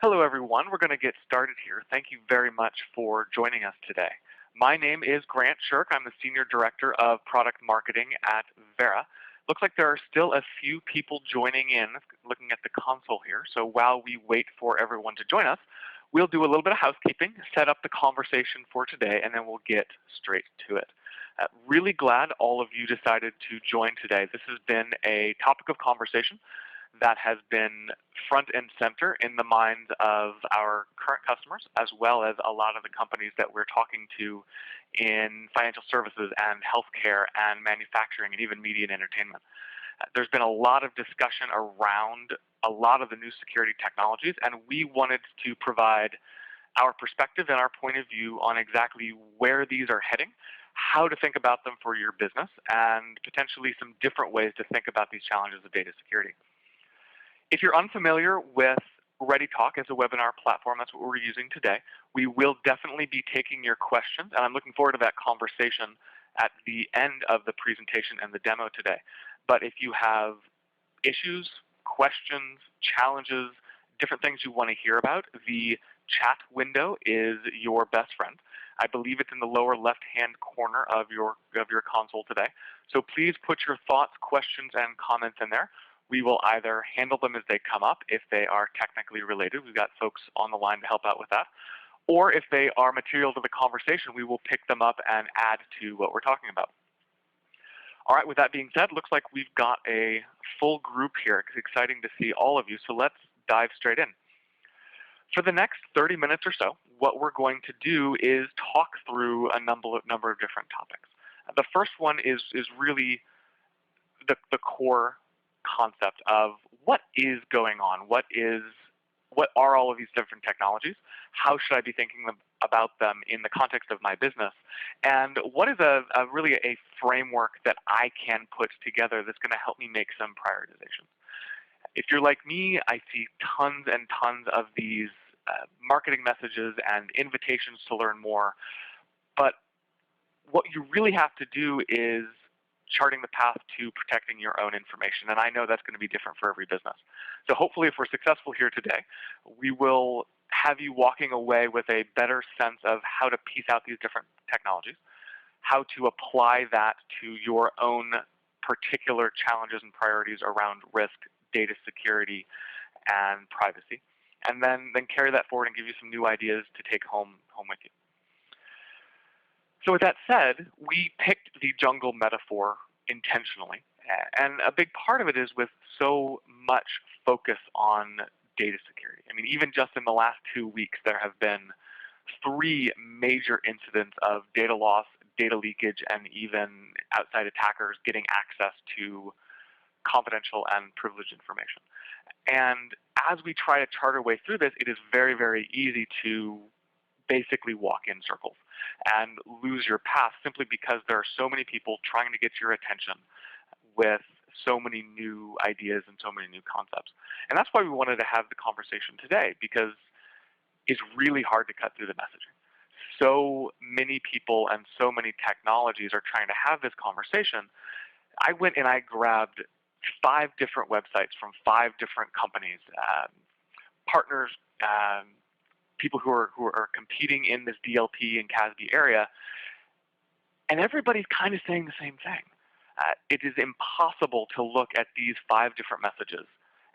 Hello everyone, we're going to get started here. Thank you very much for joining us today. My name is Grant Shirk. I'm the Senior Director of Product Marketing at Vera. Looks like there are still a few people joining in, looking at the console here. So while we wait for everyone to join us, we'll do a little bit of housekeeping, set up the conversation for today, and then we'll get straight to it. Really glad all of you decided to join today. This has been a topic of conversation that has been front and center in the minds of our current customers, as well as a lot of the companies that we're talking to in financial services and healthcare and manufacturing and even media and entertainment. There's been a lot of discussion around a lot of the new security technologies, and we wanted to provide our perspective and our point of view on exactly where these are heading, how to think about them for your business, and potentially some different ways to think about these challenges of data security. If you're unfamiliar with ReadyTalk as a webinar platform, that's what we're using today. We will definitely be taking your questions, and I'm looking forward to that conversation at the end of the presentation and the demo today. But if you have issues, questions, challenges, different things you want to hear about, the chat window is your best friend. I believe it's in the lower left-hand corner of your console today. So please put your thoughts, questions, and comments in there. We will either handle them as they come up if they are technically related. We've got folks on the line to help out with that. Or if they are material to the conversation, we will pick them up and add to what we're talking about. All right, with that being said, looks like we've got a full group here. It's exciting to see all of you, so let's dive straight in. For the next 30 minutes or so, what we're going to do is talk through a number of different topics. The first one is really the core concept of what is going on, what are all of these different technologies, how should I be thinking about them in the context of my business, and what is really a framework that I can put together that's going to help me make some prioritization. If you're like me, I see tons and tons of these marketing messages and invitations to learn more, but what you really have to do is charting the path to protecting your own information. And I know that's going to be different for every business. So hopefully if we're successful here today, we will have you walking away with a better sense of how to piece out these different technologies, how to apply that to your own particular challenges and priorities around risk, data security, and privacy, and then carry that forward and give you some new ideas to take home with you. So with that said, we picked the jungle metaphor intentionally. And a big part of it is with so much focus on data security. I mean, even just in the last 2 weeks, there have been 3 major incidents of data loss, data leakage, and even outside attackers getting access to confidential and privileged information. And as we try to chart our way through this, it is very, very easy to basically walk in circles and lose your path simply because there are so many people trying to get your attention with so many new ideas and so many new concepts. And that's why we wanted to have the conversation today, because it's really hard to cut through the messaging. So many people and so many technologies are trying to have this conversation. I went and I grabbed 5 different websites from 5 different companies, partners, people who are competing in this DLP and CASB area, and everybody's kind of saying the same thing. It is impossible to look at these 5 different messages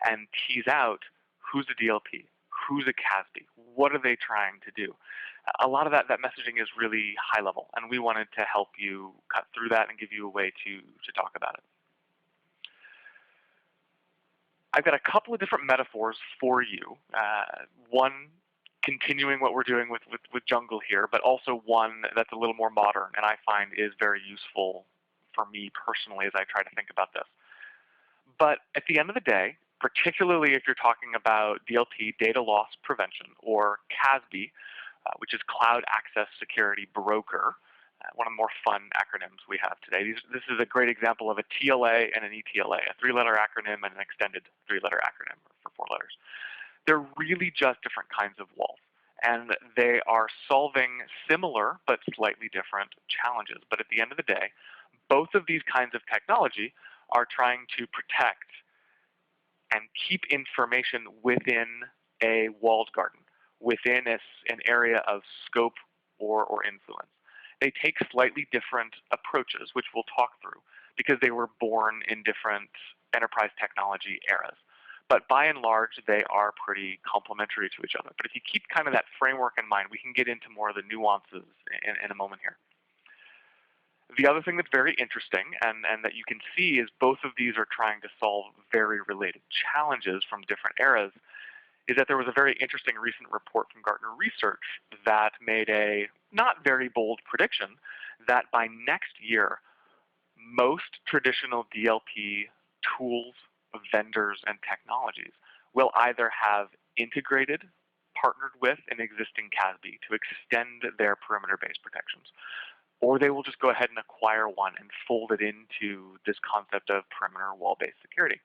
and tease out who's a DLP, who's a CASB, what are they trying to do. A lot of that messaging is really high level, and we wanted to help you cut through that and give you a way to talk about it. I've got a couple of different metaphors for you. One continuing what we're doing with Jungle here, but also one that's a little more modern and I find is very useful for me personally as I try to think about this. But at the end of the day, particularly if you're talking about DLP, data loss prevention, or CASB, which is Cloud Access Security Broker, one of the more fun acronyms we have today. This is a great example of a TLA and an ETLA, a 3-letter acronym and an extended 3-letter acronym for 4 letters. They're really just different kinds of walls, and they are solving similar but slightly different challenges. But at the end of the day, both of these kinds of technology are trying to protect and keep information within a walled garden within an area of scope or influence. They take slightly different approaches, which we'll talk through, because they were born in different enterprise technology eras. But by and large, they are pretty complementary to each other. But if you keep kind of that framework in mind, we can get into more of the nuances in a moment here. The other thing that's very interesting and that you can see is both of these are trying to solve very related challenges from different eras, is that there was a very interesting recent report from Gartner Research that made a not very bold prediction that by next year, most traditional DLP tools, vendors, and technologies will either have integrated, partnered with an existing CASB to extend their perimeter-based protections, or they will just go ahead and acquire one and fold it into this concept of perimeter wall-based security.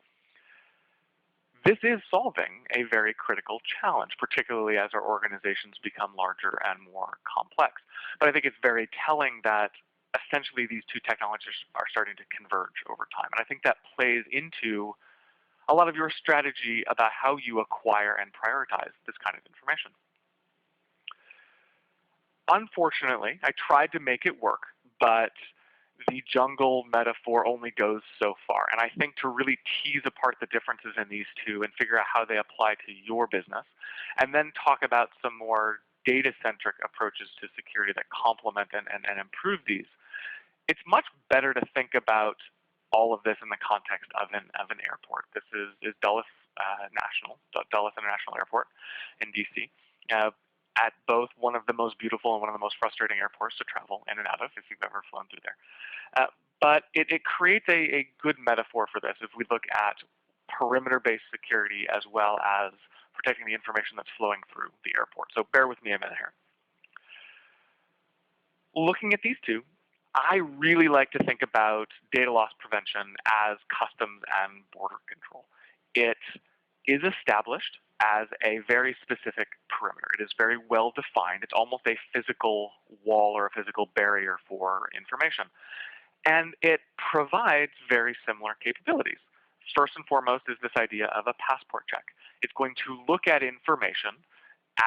This is solving a very critical challenge, particularly as our organizations become larger and more complex. But I think it's very telling that essentially these two technologies are starting to converge over time. And I think that plays into a lot of your strategy about how you acquire and prioritize this kind of information. Unfortunately, I tried to make it work, but the jungle metaphor only goes so far. And I think to really tease apart the differences in these two and figure out how they apply to your business, and then talk about some more data-centric approaches to security that complement and improve these, it's much better to think about all of this in the context of an airport. This is Dulles International Airport in DC. At both one of the most beautiful and one of the most frustrating airports to travel in and out of if you've ever flown through there. But it creates a good metaphor for this if we look at perimeter-based security as well as protecting the information that's flowing through the airport. So bear with me a minute here. Looking at these two, I really like to think about data loss prevention as customs and border control. It is established as a very specific perimeter. It is very well defined. It's almost a physical wall or a physical barrier for information. And it provides very similar capabilities. First and foremost is this idea of a passport check. It's going to look at information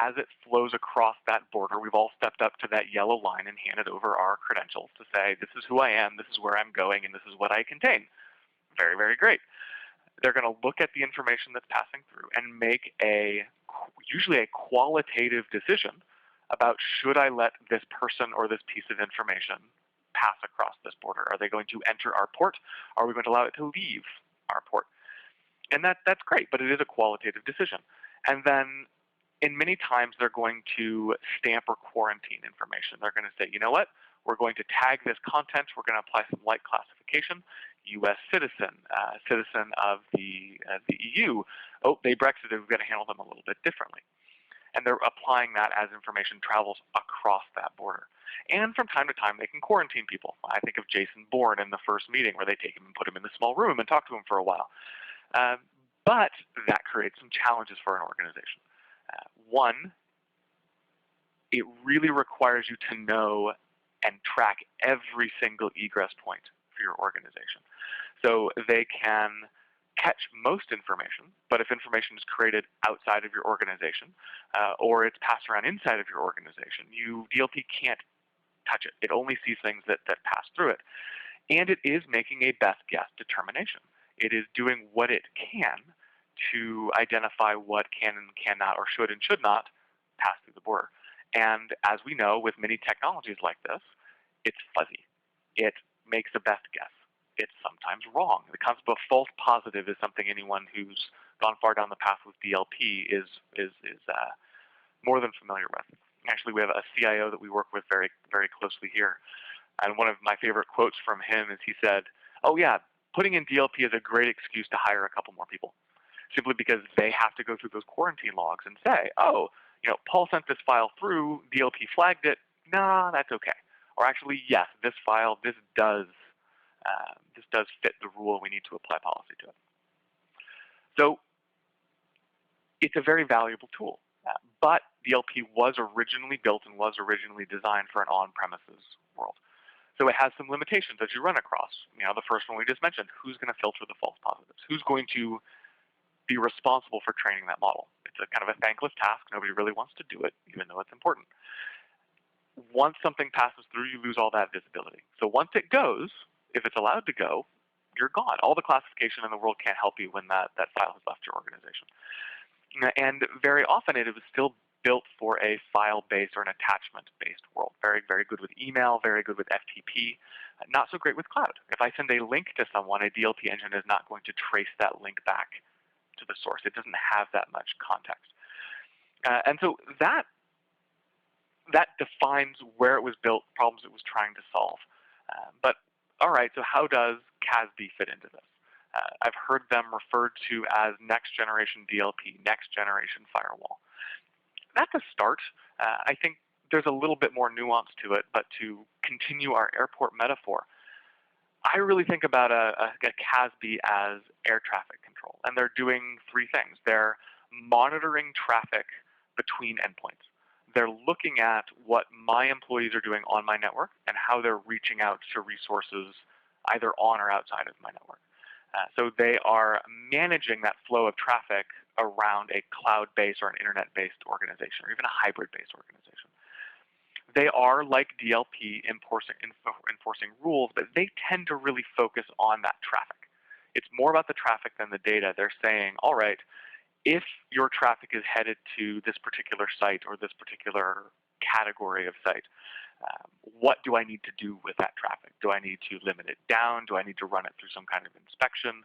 as it flows across that border. We've all stepped up to that yellow line and handed over our credentials to say, this is who I am, this is where I'm going, and this is what I contain. Very, very great. They're going to look at the information that's passing through and make usually a qualitative decision about should I let this person or this piece of information pass across this border? Are they going to enter our port? Are we going to allow it to leave our port? And that's great, but it is a qualitative decision. And then in many times they're going to stamp or quarantine information. They're going to say, you know what? We're going to tag this content. We're going to apply some light classification. U.S. citizen, citizen of the EU. Oh, they Brexited. We've got to handle them a little bit differently. And they're applying that as information travels across that border. And from time to time, they can quarantine people. I think of Jason Bourne in the first meeting where they take him and put him in the small room and talk to him for a while. But that creates some challenges for an organization. One, it really requires you to know and track every single egress point for your organization. So they can catch most information, but if information is created outside of your organization or it's passed around inside of your organization, DLP can't touch it. It only sees things that pass through it. And it is making a best guess determination. It is doing what it can to identify what can and cannot or should and should not pass through the border. And as we know, with many technologies like this, it's fuzzy. It makes a best guess. It's sometimes wrong. The concept of false positive is something anyone who's gone far down the path with DLP is more than familiar with. Actually, we have a CIO that we work with very, very closely here. And one of my favorite quotes from him is he said, oh yeah, putting in DLP is a great excuse to hire a couple more people, simply because they have to go through those quarantine logs and say, oh, Paul sent this file through, DLP flagged it, nah, that's okay. Or actually, yes, this file, this does fit the rule. We need to apply policy to it. So it's a very valuable tool. But DLP was originally built and was originally designed for an on-premises world. So it has some limitations that you run across. The first one we just mentioned, who's going to filter the false positives? Who's going to be responsible for training that model. It's a kind of a thankless task. Nobody really wants to do it, even though it's important. Once something passes through, you lose all that visibility. So once it goes, if it's allowed to go, you're gone. All the classification in the world can't help you when that file has left your organization. And very often it was still built for a file-based or an attachment-based world. Very, very good with email, very good with FTP, not so great with cloud. If I send a link to someone, a DLP engine is not going to trace that link back to the source. It doesn't have that much context. And so that defines where it was built, problems it was trying to solve. But all right, so how does CASB fit into this? I've heard them referred to as next generation DLP, next generation firewall. That's a start. I think there's a little bit more nuance to it, but to continue our airport metaphor, I really think about a CASB as air traffic control, and they're doing three things. They're monitoring traffic between endpoints. They're looking at what my employees are doing on my network and how they're reaching out to resources either on or outside of my network. So they are managing that flow of traffic around a cloud-based or an internet-based organization, or even a hybrid-based organization. They are, like DLP, enforcing rules, but they tend to really focus on that traffic. It's more about the traffic than the data. They're saying, all right, if your traffic is headed to this particular site or this particular category of site, what do I need to do with that traffic? Do I need to limit it down? Do I need to run it through some kind of inspection?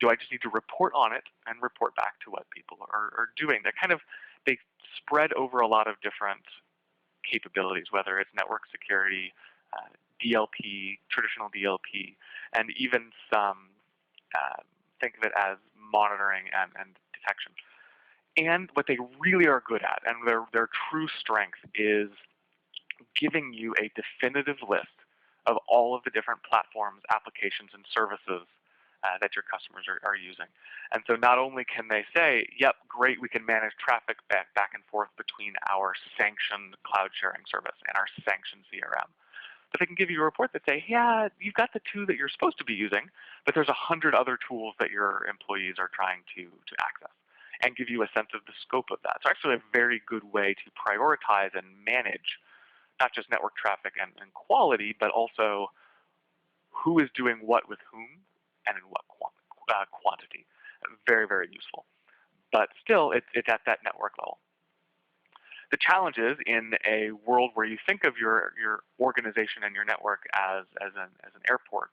Do I just need to report on it and report back to what people are doing? They spread over a lot of different capabilities, whether it's network security, DLP, traditional DLP, and even some, think of it as monitoring and detection. And what they really are good at, and their true strength, is giving you a definitive list of all of the different platforms, applications, and services that your customers are using. And so not only can they say, yep, great, we can manage traffic back and forth between our sanctioned cloud sharing service and our sanctioned CRM, but they can give you a report that say, yeah, you've got the two that you're supposed to be using, but there's 100 other tools that your employees are trying to access, and give you a sense of the scope of that. So actually a very good way to prioritize and manage not just network traffic and quality, but also who is doing what with whom and in what quantity. Very, very useful. But still, it's at that network level. The challenge is, in a world where you think of your organization and your network as an airport,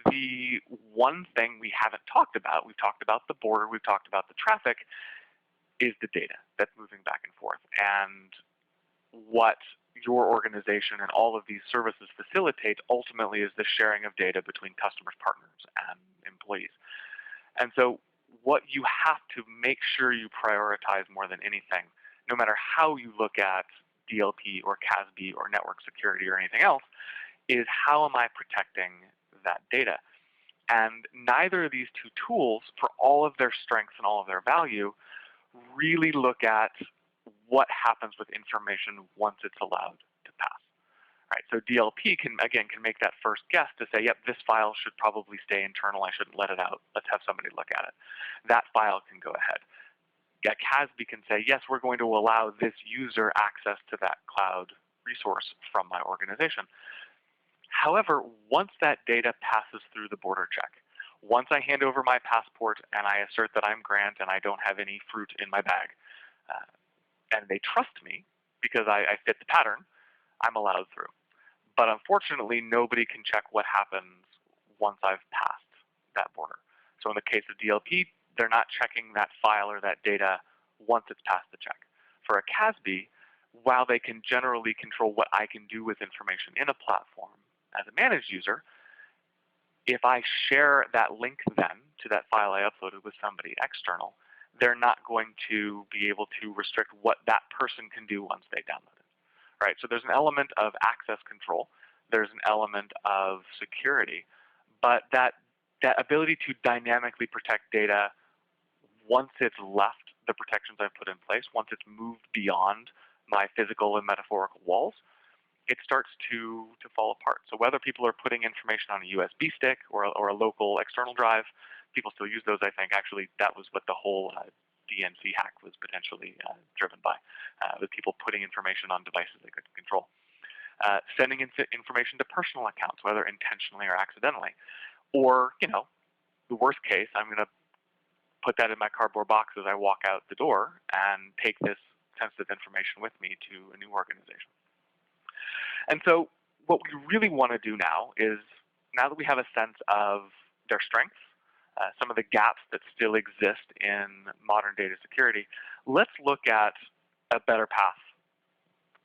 the one thing we haven't talked about, we've talked about the border, we've talked about the traffic, is the data that's moving back and forth. And what your organization and all of these services facilitate ultimately is the sharing of data between customers, partners, and employees. And so what you have to make sure you prioritize more than anything, no matter how you look at DLP or CASB or network security or anything else, is how am I protecting that data? And neither of these two tools, for all of their strengths and all of their value, really look at what happens with information once it's allowed to pass. Right, so DLP can make that first guess to say, yep, this file should probably stay internal. I shouldn't let it out. Let's have somebody look at it. That file can go ahead. Yeah, CASB can say, yes, we're going to allow this user access to that cloud resource from my organization. However, once that data passes through the border check, once I hand over my passport and I assert that I'm Grant and I don't have any fruit in my bag, and they trust me because I fit the pattern, I'm allowed through. But unfortunately, nobody can check what happens once I've passed that border. So in the case of DLP, they're not checking that file or that data once it's passed the check. For a CASB, while they can generally control what I can do with information in a platform as a managed user, if I share that link then to that file I uploaded with somebody external, they're not going to be able to restrict what that person can do once they download it. Right? So there's an element of access control, there's an element of security, but that ability to dynamically protect data once it's left the protections I've put in place, once it's moved beyond my physical and metaphorical walls, it starts to fall apart. So whether people are putting information on a USB stick or a local external drive, people still use those, I think. Actually, that was what the whole DNC hack was potentially driven by, with people putting information on devices they couldn't control. Sending information to personal accounts, whether intentionally or accidentally. Or, the worst case, I'm going to put that in my cardboard box as I walk out the door and take this sensitive information with me to a new organization. And so what we really want to do now is, now that we have a sense of their strengths, some of the gaps that still exist in modern data security, let's look at a better path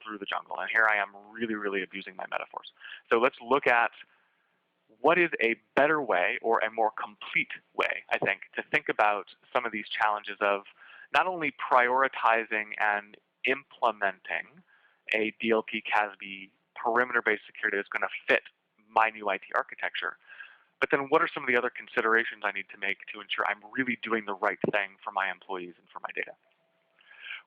through the jungle. And here I am really, really abusing my metaphors. So let's look at what is a better way, or a more complete way, I think, to think about some of these challenges of not only prioritizing and implementing a DLP CASB perimeter-based security that's going to fit my new IT architecture, but then what are some of the other considerations I need to make to ensure I'm really doing the right thing for my employees and for my data?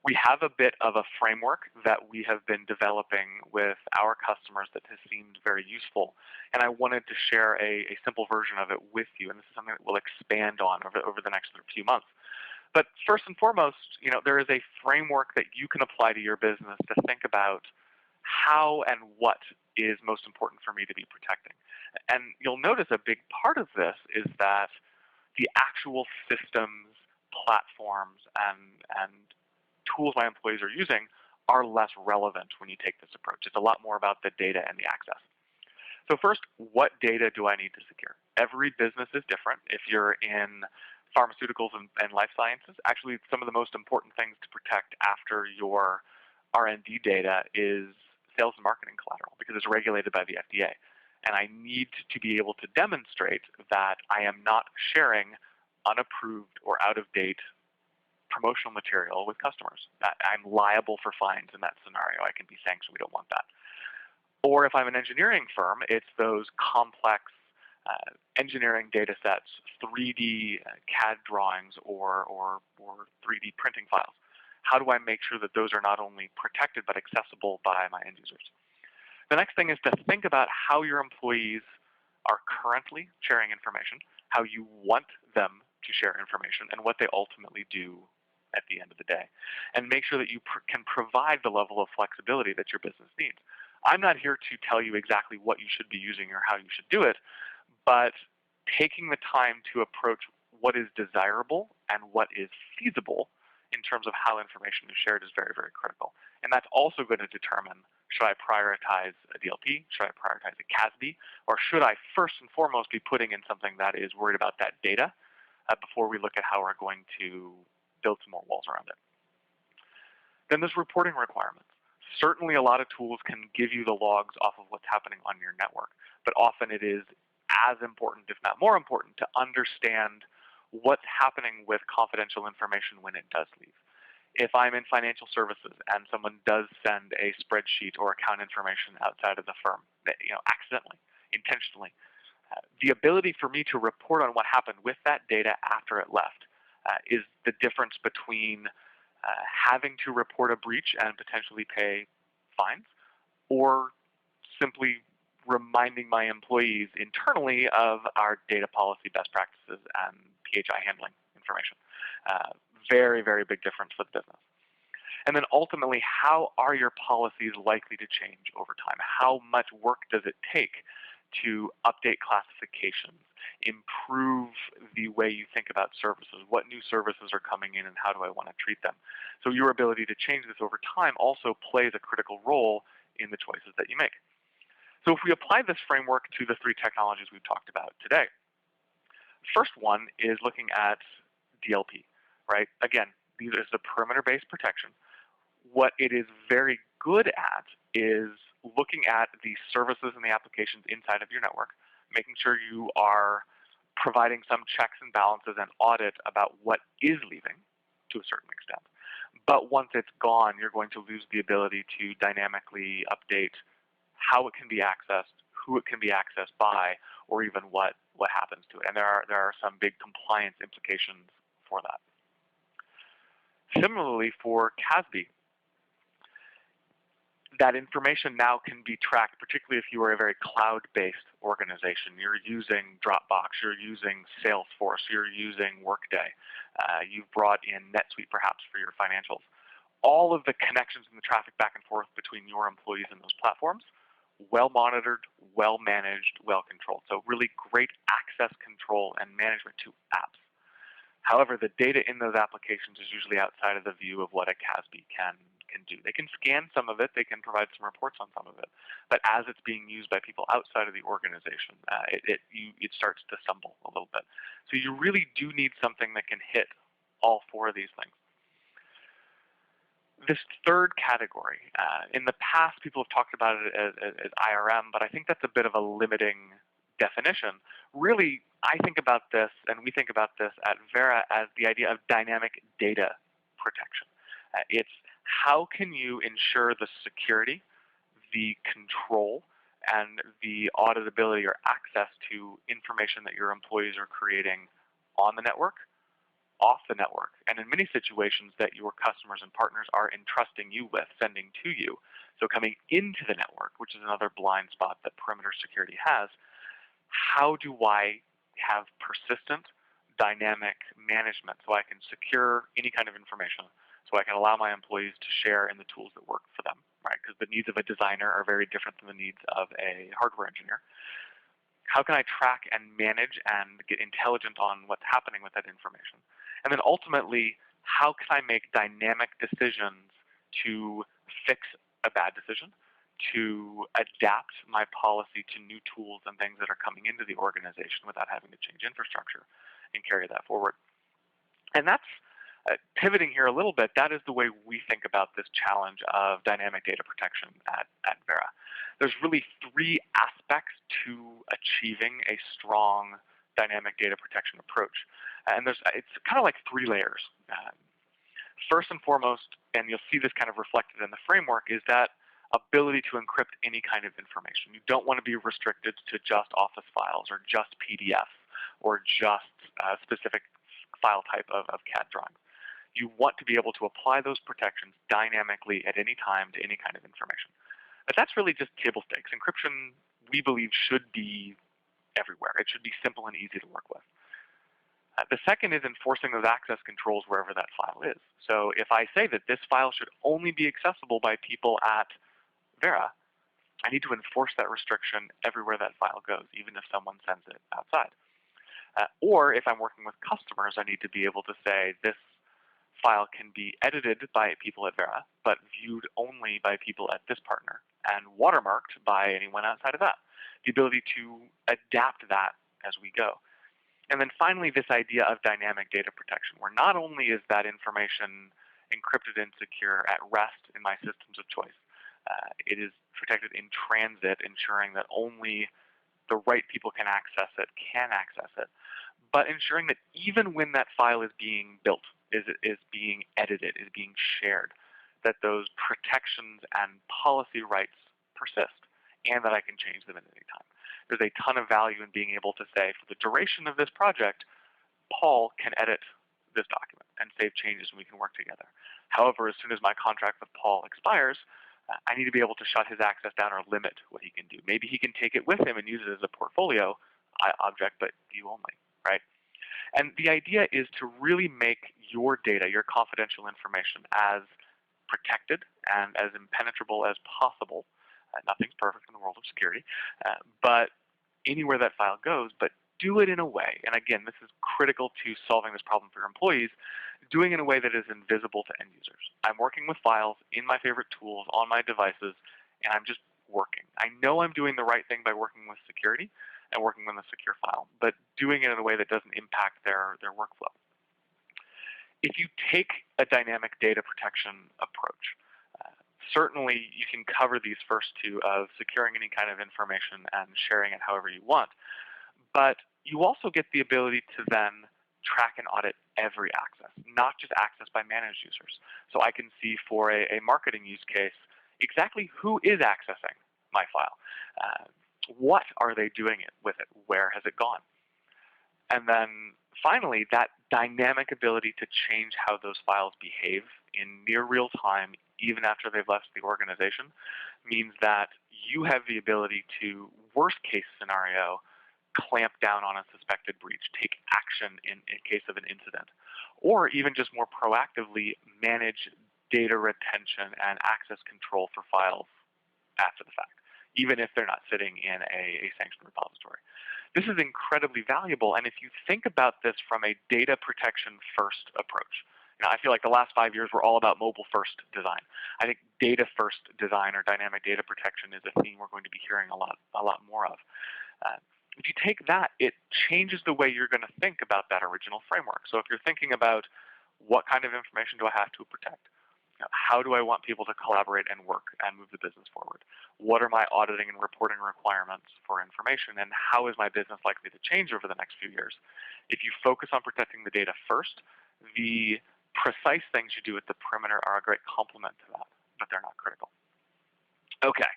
We have a bit of a framework that we have been developing with our customers that has seemed very useful, and I wanted to share a simple version of it with you, and this is something that we'll expand on over the next few months. But first and foremost, there is a framework that you can apply to your business to think about how and what is most important for me to be protecting. And you'll notice a big part of this is that the actual systems, platforms, and tools my employees are using are less relevant when you take this approach. It's a lot more about the data and the access. So first, what data do I need to secure? Every business is different. If you're in pharmaceuticals and life sciences, actually some of the most important things to protect after your R&D data is sales and marketing collateral, because it's regulated by the FDA. And I need to be able to demonstrate that I am not sharing unapproved or out-of-date promotional material with customers. I'm liable for fines in that scenario. I can be sanctioned. We don't want that. Or if I'm an engineering firm, it's those complex engineering data sets, 3D CAD drawings or 3D printing files. How do I make sure that those are not only protected but accessible by my end users? The next thing is to think about how your employees are currently sharing information, how you want them to share information, and what they ultimately do at the end of the day. And make sure that you can provide the level of flexibility that your business needs. I'm not here to tell you exactly what you should be using or how you should do it, but taking the time to approach what is desirable and what is feasible in terms of how information is shared is very, very critical. And that's also going to determine, should I prioritize a DLP, should I prioritize a CASB, or should I first and foremost be putting in something that is worried about that data before we look at how we're going to build some more walls around it. Then there's reporting requirements. Certainly a lot of tools can give you the logs off of what's happening on your network, but often it is as important, if not more important, to understand what's happening with confidential information when it does leave. If I'm in financial services and someone does send a spreadsheet or account information outside of the firm, accidentally, intentionally, the ability for me to report on what happened with that data after it left is the difference between having to report a breach and potentially pay fines, or simply reminding my employees internally of our data policy best practices and PHI handling information. Very, very big difference for the business. And then ultimately, how are your policies likely to change over time? How much work does it take to update classifications, improve the way you think about services? What new services are coming in and how do I want to treat them? So your ability to change this over time also plays a critical role in the choices that you make. So if we apply this framework to the three technologies we've talked about today, the first one is looking at DLP, right? Again, these is the perimeter-based protection. What it is very good at is looking at the services and the applications inside of your network, making sure you are providing some checks and balances and audit about what is leaving to a certain extent. But once it's gone, you're going to lose the ability to dynamically update how it can be accessed, who it can be accessed by, or even what happens to it. And there are some big compliance implications for that. Similarly for CASB, That information now can be tracked, particularly if you are a very cloud-based organization. You're using Dropbox, you're using Salesforce, you're using Workday. You've brought in NetSuite perhaps for your financials. All of the connections and the traffic back and forth between your employees and those platforms, well monitored, well managed, well controlled. So really great access control and management to apps. However, the data in those applications is usually outside of the view of what a CASB can do. They can scan some of it, they can provide some reports on some of it, but as it's being used by people outside of the organization, it starts to stumble a little bit. So you really do need something that can hit all four of these things. This third category, in the past people have talked about it as IRM, but I think that's a bit of a limiting definition. Really, I think about this, and we think about this at Vera, as the idea of dynamic data protection. It's how can you ensure the security, the control, and the auditability or access to information that your employees are creating on the network, off the network, and in many situations that your customers and partners are entrusting you with, sending to you. So coming into the network, which is another blind spot that perimeter security has, how do I have persistent, dynamic management so I can secure any kind of information, so I can allow my employees to share in the tools that work for them, right? Because the needs of a designer are very different than the needs of a hardware engineer. How can I track and manage and get intelligent on what's happening with that information? And then ultimately, how can I make dynamic decisions to fix a bad decision, to adapt my policy to new tools and things that are coming into the organization without having to change infrastructure and carry that forward? And that's pivoting here a little bit, that is the way we think about this challenge of dynamic data protection at Vera. There's really three aspects to achieving a strong dynamic data protection approach. And it's kind of like three layers. First and foremost, and you'll see this kind of reflected in the framework, is that ability to encrypt any kind of information. You don't want to be restricted to just Office files or just PDFs or just a specific file type of CAD drawings. You want to be able to apply those protections dynamically at any time to any kind of information. But that's really just table stakes. Encryption, we believe, should be everywhere. It should be simple and easy to work with. The second is enforcing those access controls wherever that file is. So if I say that this file should only be accessible by people at Vera, I need to enforce that restriction everywhere that file goes, even if someone sends it outside. Or if I'm working with customers, I need to be able to say this file can be edited by people at Vera, but viewed only by people at this partner, and watermarked by anyone outside of that. The ability to adapt that as we go. And then finally, this idea of dynamic data protection, where not only is that information encrypted and secure at rest in my systems of choice, it is protected in transit, ensuring that only the right people can access it, but ensuring that even when that file is being built, is being edited, is being shared, that those protections and policy rights persist, and that I can change them at any time. There's a ton of value in being able to say, for the duration of this project, Paul can edit this document and save changes, and we can work together. However, as soon as my contract with Paul expires, I need to be able to shut his access down or limit what he can do. Maybe he can take it with him and use it as a portfolio object, but view only, right? And the idea is to really make your data, your confidential information, as protected and as impenetrable as possible. Nothing's perfect in the world of security, but anywhere that file goes, but do it in a way, and again, this is critical to solving this problem for your employees, doing it in a way that is invisible to end users. I'm working with files in my favorite tools on my devices, and I'm just working. I know I'm doing the right thing by working with security and working on a secure file, but doing it in a way that doesn't impact their workflow. If you take a dynamic data protection approach, certainly you can cover these first two of securing any kind of information and sharing it however you want, but you also get the ability to then track and audit every access, not just access by managed users. So I can see for a marketing use case exactly who is accessing my file. What are they doing with it? Where has it gone? And then finally, that dynamic ability to change how those files behave in near real time even after they've left the organization, means that you have the ability to, worst case scenario, clamp down on a suspected breach, take action in case of an incident, or even just more proactively manage data retention and access control for files after the fact, even if they're not sitting in a sanctioned repository. This is incredibly valuable, and if you think about this from a data protection first approach, I feel like the last 5 years were all about mobile first design. I think data first design or dynamic data protection is a theme we're going to be hearing a lot more of. If you take that, it changes the way you're going to think about that original framework. So if you're thinking about what kind of information do I have to protect? How do I want people to collaborate and work and move the business forward? What are my auditing and reporting requirements for information, and how is my business likely to change over the next few years? If you focus on protecting the data first, the precise things you do at the perimeter are a great complement to that, but they're not critical. Okay,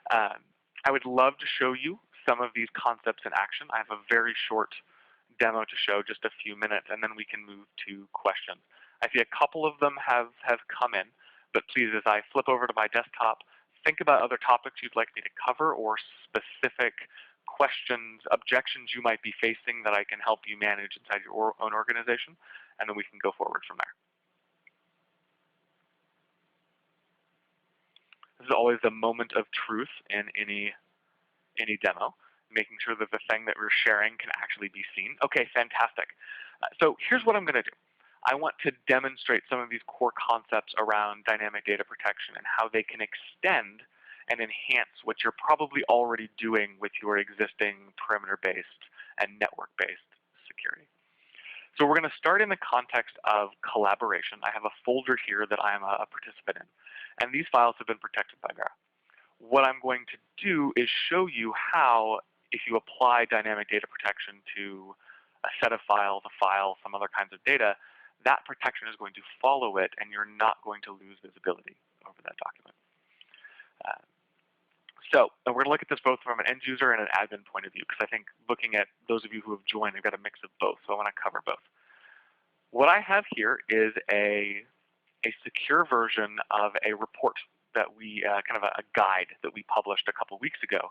I would love to show you some of these concepts in action. I have a very short demo to show, just a few minutes, and then we can move to questions. I see a couple of them have come in, but please, as I flip over to my desktop, think about other topics you'd like me to cover or specific questions, objections you might be facing that I can help you manage inside your own organization, and then we can go forward from there. This is always the moment of truth in any demo, making sure that the thing that we're sharing can actually be seen. Okay, fantastic. So here's what I'm going to do. I want to demonstrate some of these core concepts around dynamic data protection and how they can extend and enhance what you're probably already doing with your existing perimeter-based and network-based security. So we're going to start in the context of collaboration. I have a folder here that I'm a participant in, and these files have been protected by Vera. What I'm going to do is show you how, if you apply dynamic data protection to a set of files, a file, some other kinds of data, that protection is going to follow it, and you're not going to lose visibility over that document. So we're going to look at this both from an end user and an admin point of view, because I think looking at those of you who have joined, they've got a mix of both, so I want to cover both. What I have here is a secure version of a report that we, kind of a guide that we published a couple weeks ago,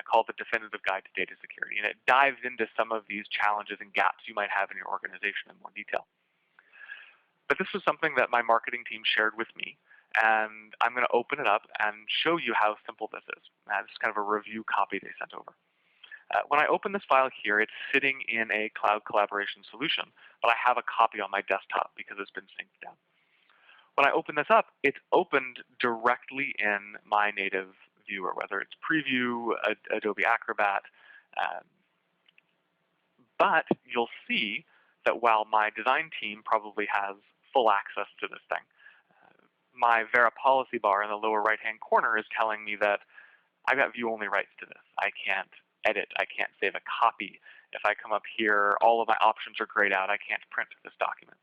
called the Definitive Guide to Data Security, and it dives into some of these challenges and gaps you might have in your organization in more detail. But this was something that my marketing team shared with me, and I'm going to open it up and show you how simple this is. This is kind of a review copy they sent over. When I open this file here, it's sitting in a cloud collaboration solution, but I have a copy on my desktop because it's been synced down. When I open this up, it's opened directly in my native viewer, whether it's Preview, Adobe Acrobat, but you'll see that while my design team probably has full access to this thing, my Vera policy bar in the lower right-hand corner is telling me that I've got view-only rights to this. I can't edit. I can't save a copy. If I come up here, all of my options are grayed out. I can't print this document.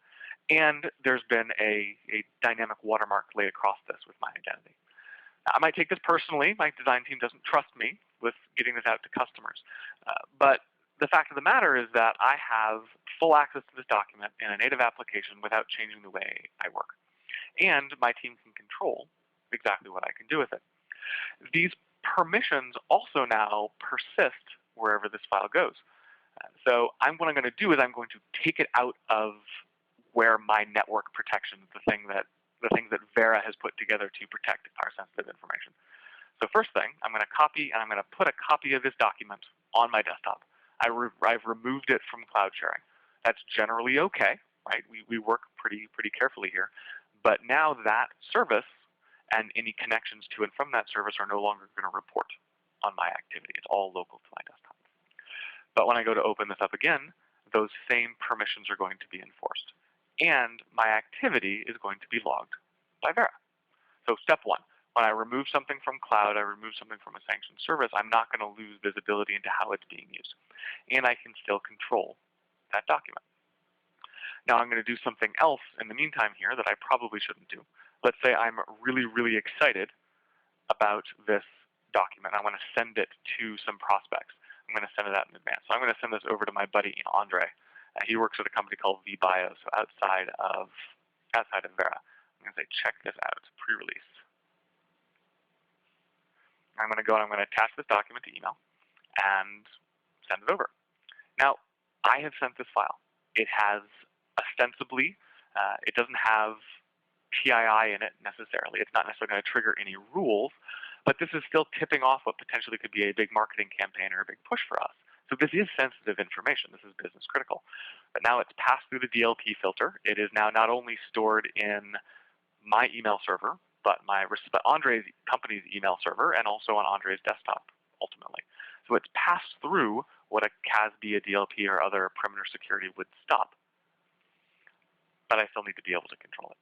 And there's been a dynamic watermark laid across this with my identity. I might take this personally. My design team doesn't trust me with getting this out to customers. But the fact of the matter is that I have full access to this document in a native application without changing the way I work. And my team can control exactly what I can do with it. These permissions also now persist wherever this file goes. So what I'm going to do is I'm going to take it out of where my network protection, the things that Vera has put together to protect our sensitive information. So first thing, I'm going to copy, and I'm going to put a copy of this document on my desktop. I've removed it from cloud sharing. That's generally okay, right? We work pretty carefully here. But now that service and any connections to and from that service are no longer going to report on my activity. It's all local to my desktop. But when I go to open this up again, those same permissions are going to be enforced. And my activity is going to be logged by Vera. So step one, when I remove something from cloud, I remove something from a sanctioned service, I'm not going to lose visibility into how it's being used. And I can still control that document. Now I'm going to do something else in the meantime here that I probably shouldn't do. Let's say I'm really excited about this document. I want to send it to some prospects. I'm going to send it out in advance. So I'm going to send this over to my buddy Andre. He works at a company called VBio, so outside of Vera. I'm I'm going to say check this out, pre-release. I'm going to go and I'm going to attach this document to email and send it over. Now, I have sent this file. It has ostensibly, it doesn't have PII in it necessarily. It's not necessarily going to trigger any rules, but this is still tipping off what potentially could be a big marketing campaign or a big push for us. So this is sensitive information. This is business critical. But now it's passed through the DLP filter. It is now not only stored in my email server, but Andre's company's email server, and also on Andre's desktop, ultimately. So it's passed through what a CASB, a DLP, or other perimeter security would stop. But I still need to be able to control it.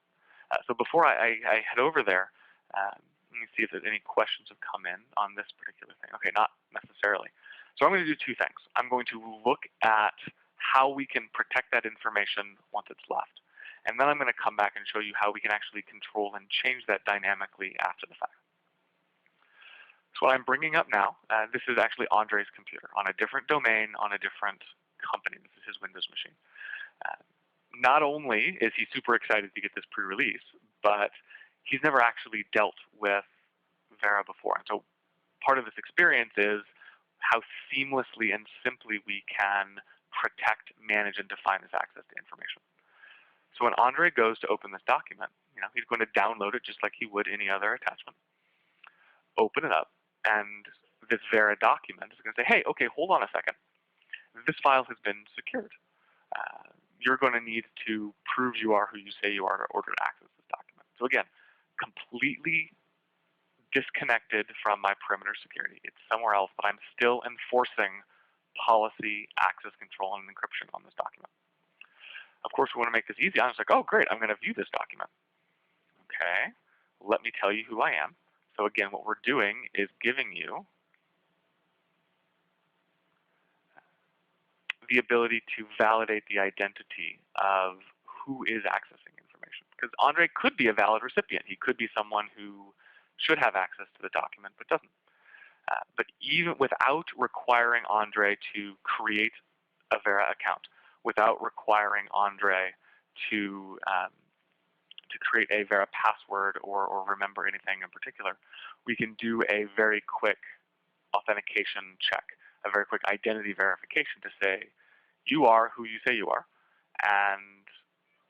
So before I head over there, let me see if there's any questions have come in on this particular thing. Okay, not necessarily. So I'm going to do two things. I'm going to look at how we can protect that information once it's left. And then I'm going to come back and show you how we can actually control and change that dynamically after the fact. So what I'm bringing up now, this is actually Andre's computer on a different domain, on a different company. This is his Windows machine. Not only is he super excited to get this pre-release, but he's never actually dealt with Vera before. And so part of this experience is how seamlessly and simply we can protect, manage, and define this access to information. So when Andre goes to open this document, he's going to download it just like he would any other attachment. Open it up, and this Vera document is going to say, hey, okay, hold on a second. This file has been secured. You're going to need to prove you are who you say you are to order to access this document. So again, completely disconnected from my perimeter security. It's somewhere else, but I'm still enforcing policy, access control, and encryption on this document. Of course, we want to make this easy. I was like, oh, great, I'm going to view this document. Okay, let me tell you who I am. So again, what we're doing is giving you the ability to validate the identity of who is accessing information. Because Andre could be a valid recipient. He could be someone who should have access to the document but doesn't. But even without requiring Andre to create a Vera account, without requiring Andre to create a Vera password or remember anything in particular, we can do a very quick authentication check, a very quick identity verification to say, you are who you say you are, and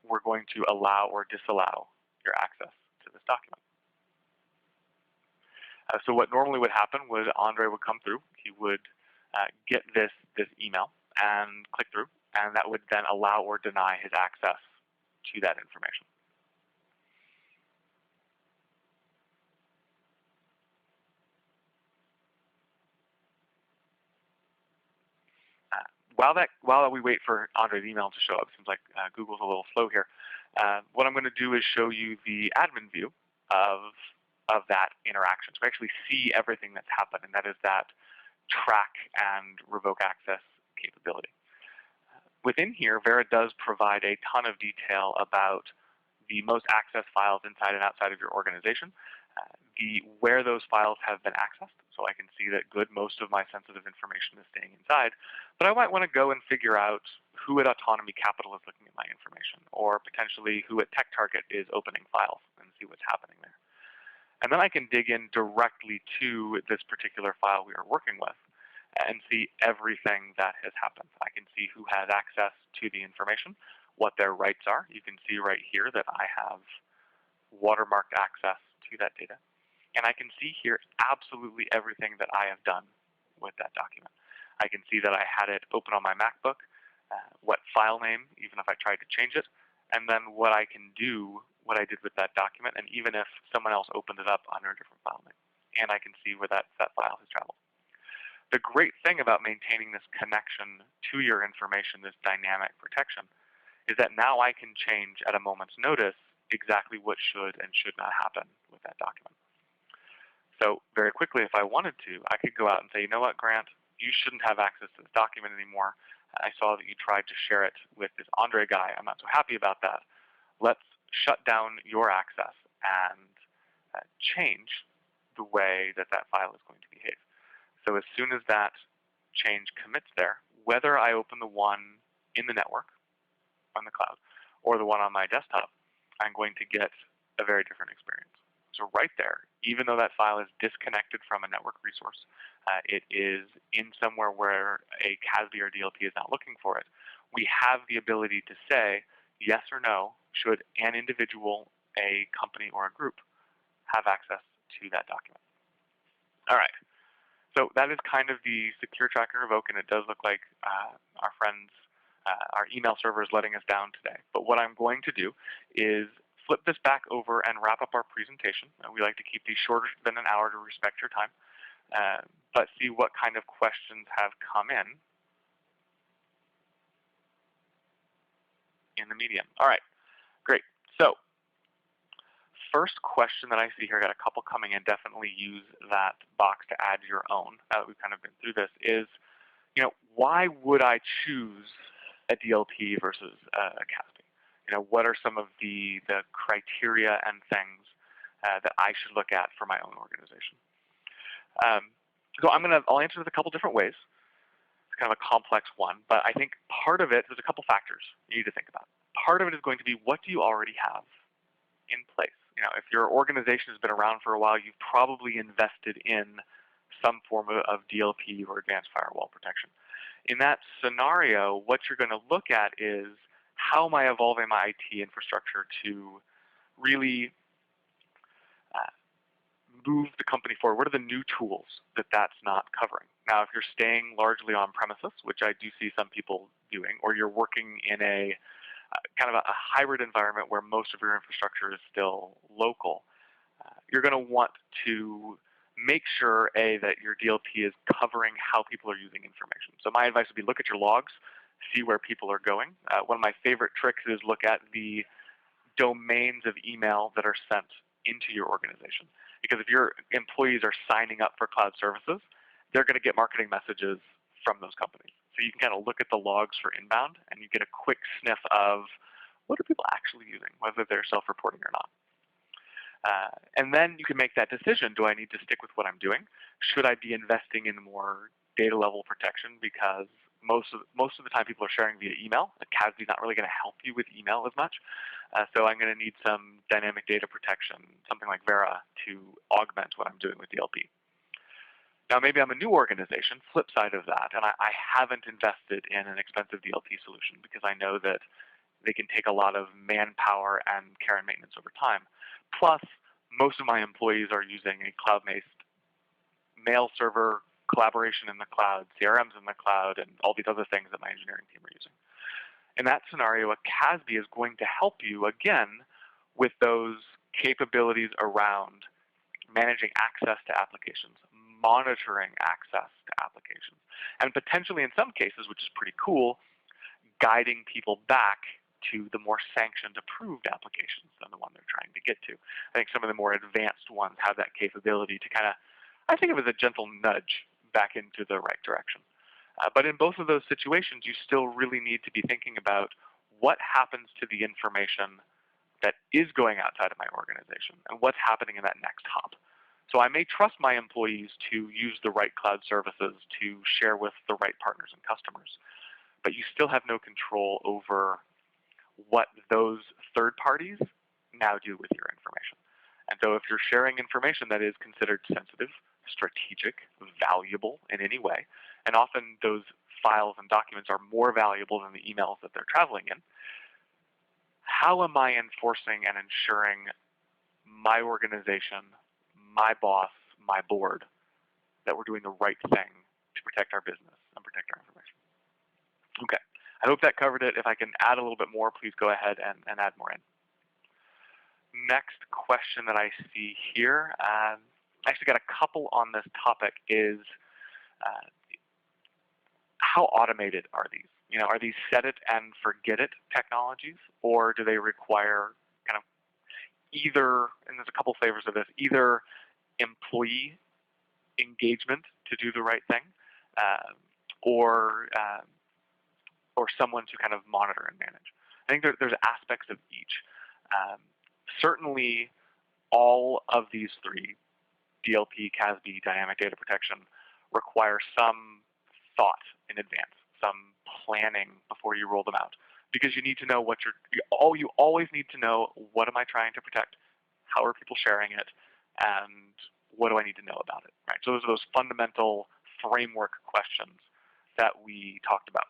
we're going to allow or disallow your access to this document. So what normally would happen was Andre would come through, he would get this email and click through, and that would then allow or deny his access to that information. While we wait for Andre's email to show up, it seems like Google's a little slow here. What I'm going to do is show you the admin view of that interaction. So we actually see everything that's happened, and that is that track and revoke access capability. Within here, Vera does provide a ton of detail about the most accessed files inside and outside of your organization, where those files have been accessed. So I can see that most of my sensitive information is staying inside, but I might want to go and figure out who at Autonomy Capital is looking at my information, or potentially who at TechTarget is opening files and see what's happening there. And then I can dig in directly to this particular file we are working with and see everything that has happened. I can see who has access to the information, what their rights are. You can see right here that I have watermarked access to that data. And I can see here absolutely everything that I have done with that document. I can see that I had it open on my MacBook, what file name, even if I tried to change it, and then what I can do, what I did with that document, and even if someone else opened it up under a different file name. And I can see where that file has traveled. The great thing about maintaining this connection to your information, this dynamic protection, is that now I can change at a moment's notice exactly what should and should not happen with that document. So very quickly, if I wanted to, I could go out and say, you know what, Grant, you shouldn't have access to this document anymore. I saw that you tried to share it with this Andre guy. I'm not so happy about that. Let's shut down your access and change the way that file is going to behave. So as soon as that change commits there, whether I open the one in the network on the cloud or the one on my desktop, I'm going to get a very different experience. So right there, even though that file is disconnected from a network resource, it is in somewhere where a CASB or DLP is not looking for it, we have the ability to say yes or no, should an individual, a company, or a group have access to that document. All right, so that is kind of the secure tracker revoke, and it does look like our friends, our email server is letting us down today. But what I'm going to do is flip this back over and wrap up our presentation. We like to keep these shorter than an hour to respect your time, but see what kind of questions have come in the medium. All right, great. So first question that I see here, I got a couple coming in. Definitely use that box to add your own. Now that we've kind of been through this, is why would I choose a DLP versus a CASB? What are some of the criteria and things that I should look at for my own organization? So I'll answer this a couple different ways. It's kind of a complex one, but I think part of it, there's a couple factors you need to think about. Part of it is going to be, what do you already have in place? If your organization has been around for a while, you've probably invested in some form of DLP or advanced firewall protection. In that scenario, what you're going to look at is, how am I evolving my IT infrastructure to really move the company forward? What are the new tools that that's not covering? Now, if you're staying largely on premises, which I do see some people doing, or you're working in a kind of a hybrid environment where most of your infrastructure is still local, you're going to want to make sure, A, that your DLP is covering how people are using information. So my advice would be, look at your logs, see where people are going. One of my favorite tricks is look at the domains of email that are sent into your organization. Because if your employees are signing up for cloud services, they're going to get marketing messages from those companies. So you can kind of look at the logs for inbound, and you get a quick sniff of, what are people actually using, whether they're self-reporting or not. And then you can make that decision. Do I need to stick with what I'm doing? Should I be investing in more data level protection? Because most of the time people are sharing via email. A CASB is not really going to help you with email as much. So I'm going to need some dynamic data protection, something like Vera, to augment what I'm doing with DLP. Now, maybe I'm a new organization, flip side of that, and I haven't invested in an expensive DLP solution because I know that they can take a lot of manpower and care and maintenance over time. Plus, most of my employees are using a cloud-based mail server, collaboration in the cloud, CRMs in the cloud, and all these other things that my engineering team are using. In that scenario, a CASB is going to help you, again, with those capabilities around managing access to applications, monitoring access to applications, and potentially in some cases, which is pretty cool, guiding people back to the more sanctioned, approved applications than the one they're trying to get to. I think some of the more advanced ones have that capability to kind of, I think of it as a gentle nudge back into the right direction. But in both of those situations, you still really need to be thinking about what happens to the information that is going outside of my organization and what's happening in that next hop. So I may trust my employees to use the right cloud services to share with the right partners and customers, but you still have no control over what those third parties now do with your information. And so if you're sharing information that is considered sensitive, strategic, valuable in any way, and often those files and documents are more valuable than the emails that they're traveling in, how am I enforcing and ensuring my organization, my boss, my board, that we're doing the right thing to protect our business and protect our information? Okay, I hope that covered it. If I can add a little bit more, please go ahead and add more in. Next question that I see here, I actually got a couple on this topic, is how automated are these? Are these set it and forget it technologies, or do they require kind of either, and there's a couple flavors of this, either employee engagement to do the right thing, or someone to kind of monitor and manage? I think there's aspects of each. Certainly, all of these three, DLP, CASB, dynamic data protection, require some thought in advance, some planning before you roll them out, because you need to know what you always need to know, what am I trying to protect? how are people sharing it, and what do I need to know about it, right? So those are those fundamental framework questions that we talked about.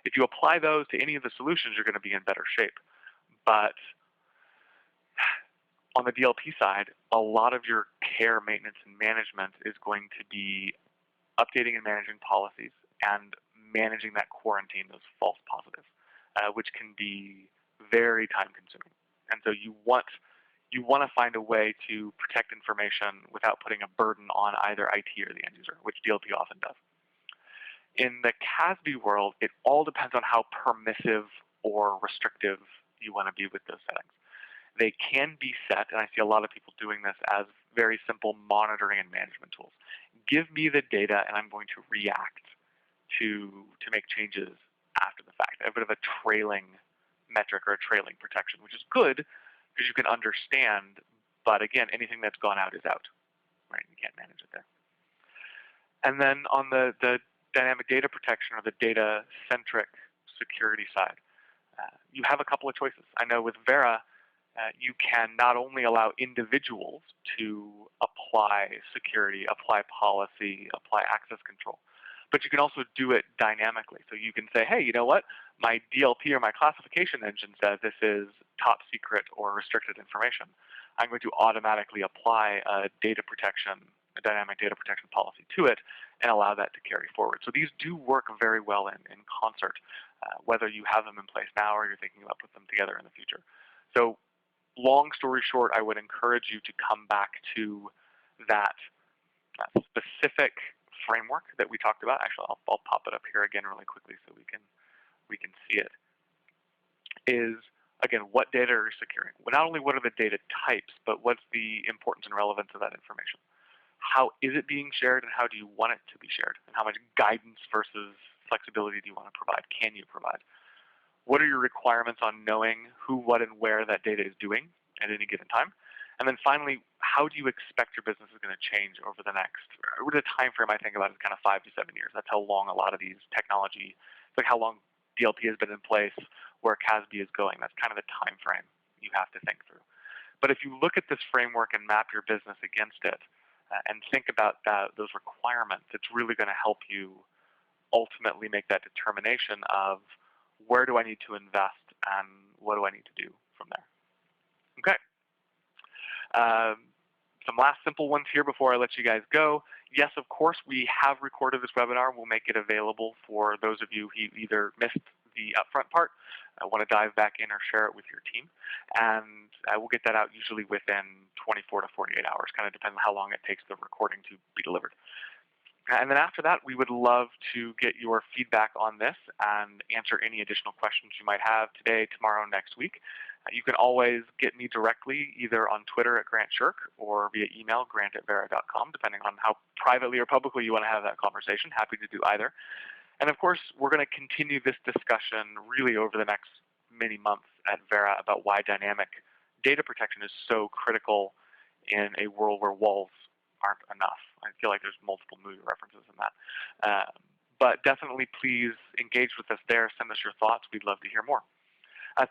If you apply those to any of the solutions, you're going to be in better shape. But on the DLP side, a lot of your care, maintenance, and management is going to be updating and managing policies and managing that quarantine, those false positives, which can be very time-consuming. And so you want to find a way to protect information without putting a burden on either IT or the end user, which DLP often does. In the CASB world, it all depends on how permissive or restrictive you want to be with those settings. They can be set, and I see a lot of people doing this, as very simple monitoring and management tools. Give me the data, and I'm going to react to make changes after the fact. A bit of a trailing metric or a trailing protection, which is good because you can understand, but again, anything that's gone out is out, right? You can't manage it there. And then on the dynamic data protection or the data-centric security side, you have a couple of choices. I know with Vera, you can not only allow individuals to apply security, apply policy, apply access control, but you can also do it dynamically. So you can say, hey, you know what? My DLP or my classification engine says this is top secret or restricted information. I'm going to automatically apply a dynamic data protection policy to it and allow that to carry forward. So these do work very well in concert, whether you have them in place now or you're thinking about putting them together in the future. So long story short, I would encourage you to come back to that specific framework that we talked about. Actually, I'll pop it up here again really quickly so we can see it. Is, again, what data are you securing? Well, not only what are the data types, but what's the importance and relevance of that information? How is it being shared, and how do you want it to be shared? And how much guidance versus flexibility do you want to provide? Can you provide? What are your requirements on knowing who, what, and where that data is doing at any given time? And then finally, how do you expect your business is going to change over the next, the time frame I think about is kind of 5 to 7 years. That's how long a lot of these technology, it's like how long DLP has been in place, where CASB is going. That's kind of the time frame you have to think through. But if you look at this framework and map your business against it, and think about those requirements, it's really going to help you ultimately make that determination of where do I need to invest and what do I need to do from there. Okay. Some last simple ones here before I let you guys go. Yes, of course, we have recorded this webinar. We'll make it available for those of you who either missed the upfront part, want to dive back in or share it with your team. And we'll get that out usually within 24 to 48 hours, kind of depends on how long it takes the recording to be delivered. And then after that, we would love to get your feedback on this and answer any additional questions you might have today, tomorrow, next week. You can always get me directly either on Twitter at Grant Shirk or via email, grant@vera.com, depending on how privately or publicly you want to have that conversation. Happy to do either. And of course, we're going to continue this discussion really over the next many months at Vera about why dynamic data protection is so critical in a world where walls aren't enough. I feel like there's multiple movie references in that. But definitely please engage with us there. Send us your thoughts. We'd love to hear more.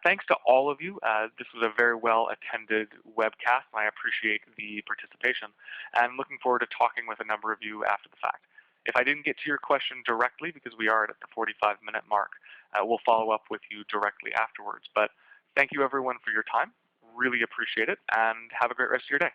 Thanks to all of you. This was a very well-attended webcast, and I appreciate the participation. And looking forward to talking with a number of you after the fact. If I didn't get to your question directly, because we are at the 45-minute mark, we'll follow up with you directly afterwards. But thank you, everyone, for your time. Really appreciate it, and have a great rest of your day.